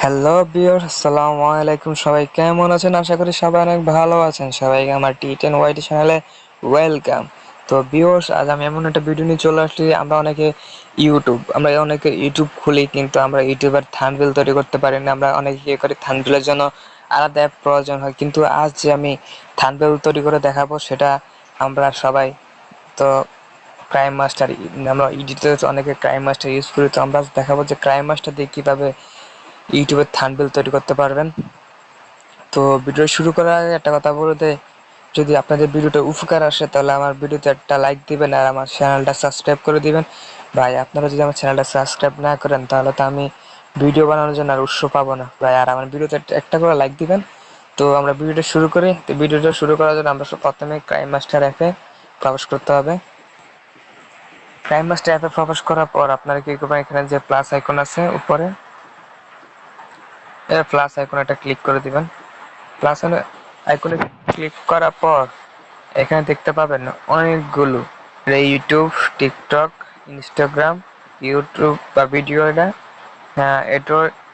Hello viewers, আসসালামু আলাইকুম। সবাই কেমন আছেন? আশা করি সবাই অনেক ভালো আছেন। সবাইকে আমার টি10 ওয়াইটি চ্যানেলে ওয়েলকাম। তো ভিউয়ার্স, আজ আমি এমন একটা ভিডিও নিয়ে চলে আসছি। আমরা অনেকে ইউটিউব খুলি, কিন্তু আমরা ইউটিউবের থাম্বনেল তৈরি করতে পারি না। আমরা অনেকে কি করি, থাম্বনেলের জন্য আলাদা অ্যাপ প্রয়োজন হয়। কিন্তু আজ যে আমি থাম্বনেল তৈরি করে দেখাবো, সেটা আমরা সবাই তো ক্রাইম মাস্টার, আমরা এডিটর অনেকে ক্রাইম মাস্টার ইউজ করি। তো আমরা দেখাবো যে ক্রাইম মাস্টার দিয়ে কিভাবে ইউটিউবের থাম্বনেল তৈরি করতে পারবেন। তো ভিডিও শুরু করার আগে একটা কথা বলতে, যদি আপনাদের ভিডিওটা উপকার আসে তাহলে আমার ভিডিওতে একটা লাইক দিবেন আর আমার চ্যানেলটা সাবস্ক্রাইব করে দিবেন। ভাই, আপনারা যদি আমার চ্যানেলটা সাবস্ক্রাইব না করেন তাহলে তো আমি ভিডিও বানানোর জন্য আর উৎস পাবো না ভাই। আর আমার ভিডিওতে একটা করে লাইক দিবেন। তো আমরা ভিডিওটা শুরু করি। তো ভিডিওটা শুরু করার জন্য আমরা প্রথমে ক্রাইম মাস্টার অ্যাপে প্রবেশ করতে হবে। ক্রাইম মাস্টার অ্যাপে প্রবেশ করার পর আপনারা কি করবেন, এখানে যে প্লাস আইকন আছে উপরে, এর প্লাস আইকনে একটা ক্লিক করে দিবেন। প্লাস আইকনে ক্লিক করার পর এখানে দেখতে পাবেন অনেকগুলো ইউটিউব, টিকটক, ইনস্টাগ্রাম, ইউটিউব বা ভিডিও। এটা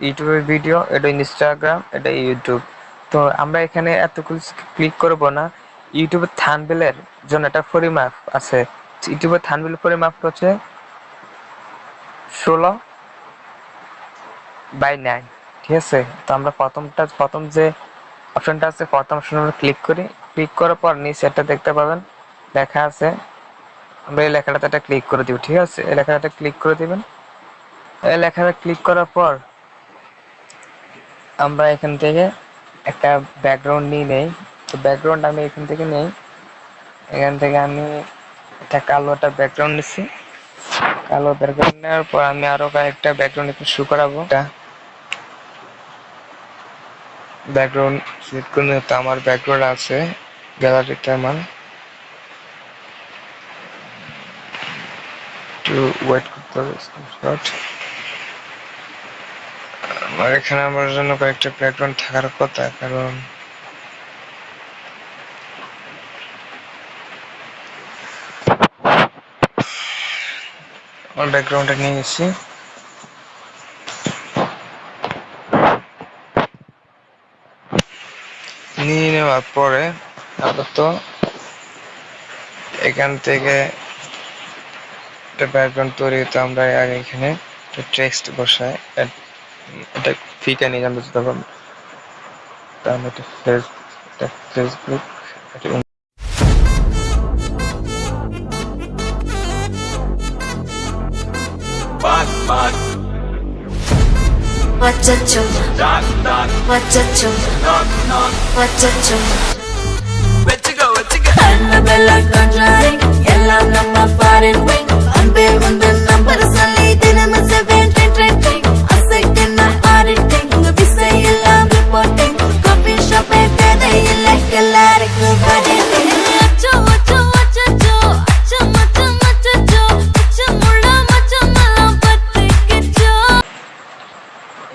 ইউটিউবের ভিডিও, এটা ইনস্টাগ্রাম, এটা ইউটিউব। তো আমরা এখানে এতগুলো ক্লিক করব না। ইউটিউবের থাম্বনেলের জন্য একটা পরিমাপ আছে। ইউটিউবের থাম্বনেল পরিমাপ হচ্ছে 16:9। ঠিক আছে। তো আমরা প্রথম যে অপশনটা আছে, প্রথম অপশন আমরা ক্লিক করি। ক্লিক করার পর নিচে একটা দেখতে পাবেন লেখা আছে, আমরা এই লেখাটাতে একটা ক্লিক করে দিব। ঠিক আছে, এই লেখাটাতে ক্লিক করে দিবেন। এই লেখাটা ক্লিক করার পর আমরা এখান থেকে একটা ব্যাকগ্রাউন্ড নিয়ে নেই। তো ব্যাকগ্রাউন্ড আমি এখান থেকে নেই। এখান থেকে আমি একটা কালো একটা ব্যাকগ্রাউন্ড নিচ্ছি। কালো ব্যাকগ্রাউন্ড নেওয়ার পর আমি আরো কয়েকটা ব্যাকগ্রাউন্ড একটু শুরু করাবো। ব্যাকগ্রাউন্ড সিলেক্ট করে, তো আমার ব্যাকগ্রাউন্ড আছে গ্যালারিতে। আমার একটু ওয়েট করতে হবে। স্ক্রিনশট আমার এখানে আমার জন্য কয়েকটা ব্যাকগ্রাউন্ড থাকার কথা, কারণ আমার ব্যাকগ্রাউন্ডটা নিয়ে গেছি। নিয়ে নেওয়ার পরে আপাতত এখান থেকে একটা ব্যাকগ্রাউন্ড তৈরি হতো। আমরা আগে এখানে টেক্সট বসাই, এটা ফিটা নিয়ে আমরা তখন একটা Facebook, Wachacho, wachacho, wachacho. Annabella conjuring, yellow number foreign wing. Unveil on the number suddenly, then I'm a 7 a second auditing. We say alarm reporting. Coffee shop and then I like a lot of good body. Wachacho, wachacho, wachacho, wachacho, wachamula, wachamala, patikicho.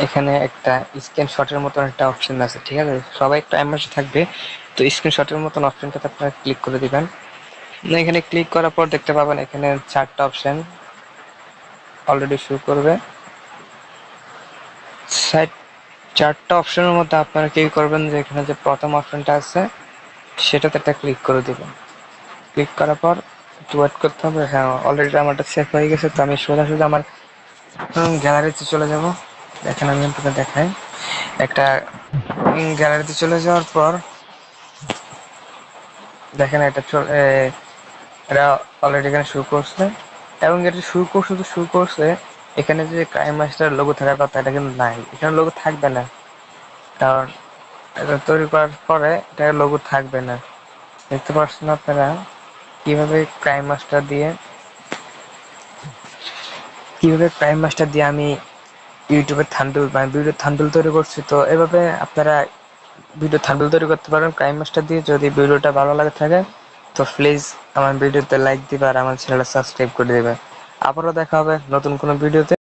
এখানে একটা স্ক্রিনশটের মতন একটা option আছে। ঠিক আছে, সবাই একটু MS থাকবে। তো স্ক্রিনশটের মতন অপশনটাতে আপনারা ক্লিক করে দিবেন। এখানে ক্লিক করার পর দেখতে পাবেন এখানে 4টা অপশন অলরেডি শো করবে। 4টা অপশনের মধ্যে আপনারা কি করবেন, যে এখানে যে প্রথম অপশনটা আছে সেটাতে একটা ক্লিক করে দিবেন। ক্লিক করার পর একটু ওয়েট করতে হবে। হ্যাঁ, অলরেডি আমারটা সেভ হয়ে গেছে। তো আমি সোজা আমার গ্যালারিতে চলে যাব। দেখেন, আমি আপনাকে দেখাই। একটা গ্যালারিতে চলে যাওয়ার পর দেখেন এটা অলরেডি এখানে শুরু করছে, এবং এটা শুরু করছে এখানে যে ক্রাইম মাস্টার লোগো থাকার কথা, এটা কিন্তু নাই। এখানে লোগো থাকবে না, কারণ এটা তৈরি করার পরে এটা লোগো থাকবে না। দেখতে পাচ্ছেন আপনারা কিভাবে ক্রাইম মাস্টার দিয়ে আমি ইউটিউবের ভিডিও থাম্বনেল তৈরি করছি। তো এভাবে আপনারা ভিডিও থাম্বনেল তৈরি করতে পারেন ক্রাইম মাস্টার দিয়ে। যদি ভিডিওটা ভালো লাগে থাকে তো প্লিজ আমার ভিডিওতে লাইক দিবে আর আমার চ্যানেলটা সাবস্ক্রাইব করে দেবে। আবারও দেখা হবে নতুন কোনো ভিডিওতে।